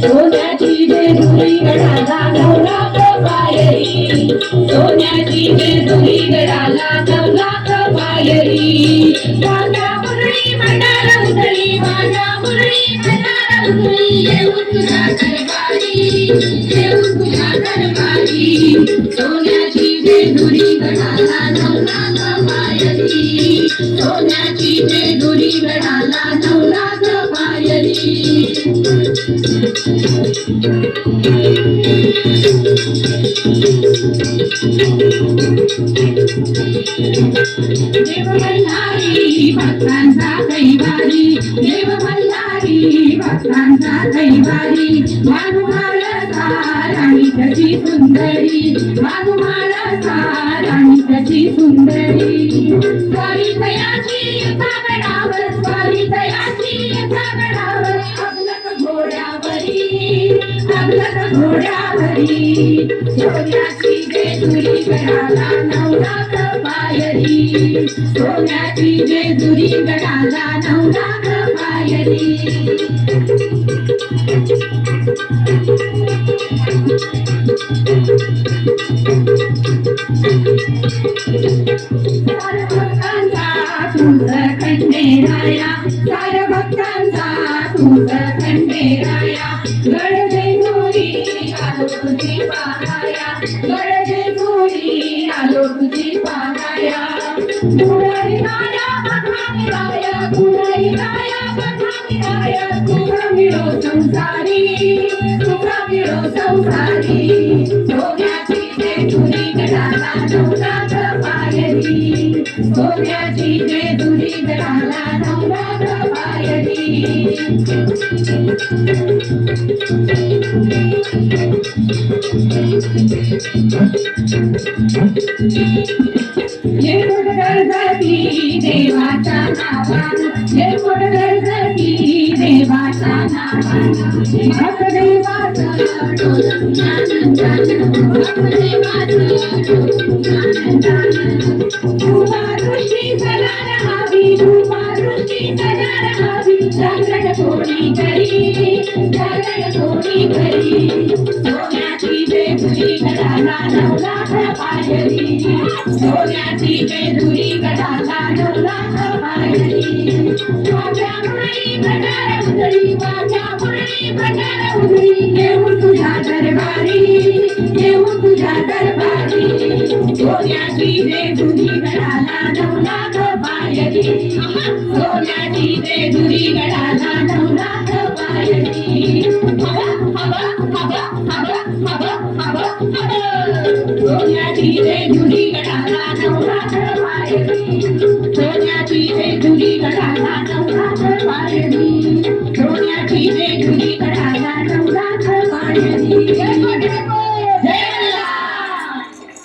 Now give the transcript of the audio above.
सोन्याची जेजुरी गडाला नवलाख पायरी, सोन्याची जेजुरी गडाला नवलाख पायरी. माझ्या मुरळी भंडारा उतरी, माझ्या मुरळी भंडारा उतरी, येऊन तुझ्या दरबारी, येऊन तुझ्या दरबारी. सोन्याची जेजुरी गडाला नवलाख पायरी, सोन्याची जेजुरी गडाला नवलाख पायरी. देव मल्हारी भक्तांचा कैवारी, देव मल्हारी भक्तांचा कैवारी. वाघमाळा राणी कशी सुंदरी, वाघमाळा राणी कशी सुंदरी. स्वारी तयाची गडावर, स्वारी तयाची गडावर, अगलक घोड्यावरी, अगलक घोड्यावरी. सोन्याची जेजुरी गडाला नवलाख पायरी, सोन्याची जेजुरी गडाला नवलाख पायरी. सार भक्तांचा तुझं खंडेराया, सार भक्तांचा तुझं खंडेराया. गडजेजुरी आलो तुझी पाहाया, गडजेजुरी आलो तुझी पाहाया. कुणाई राया बघावी राया, कुणाई राया बघावी राया. तुझा मिळो संसारी, तुझा मिळो संसारी. सोन्याची जेजुरी गडाला नवलाख पायरी, सोन्याची जेजुरी गडाला नवलाख पायरी. येऊन गणपती देवाच्या नावानं, येऊन गणपती देवाच्या नावानं. भक्तदेवाचं डोलून आनंदानं, भक्तदेवाचं डोलून आनंदानं. कृपादृष्टी सदा रहावी, कृपादृष्टी सदा रहावी. जागरण कोणी करी, जागरण कोणी करी. सोन्याची जेजुरी गडाला नवलाख पायरी, सोन्याची जेजुरी गडाला नवलाख पायरी. माझ्या मुरळी भंडारा उतरी, माझ्या मुरळी भंडारा उतरी, येऊन तुझ्या दरबारी, येऊन तुझ्या दरबारी. सोन्याची जेजुरी गडाला नवलाख पायरी, सोन्याची जेजुरी गडाला नवलाख पायरी. सोन्याची जेजुरी गडाला नवलाख पायरी, सोन्याची जेजुरी गडाला नवलाख पायरी.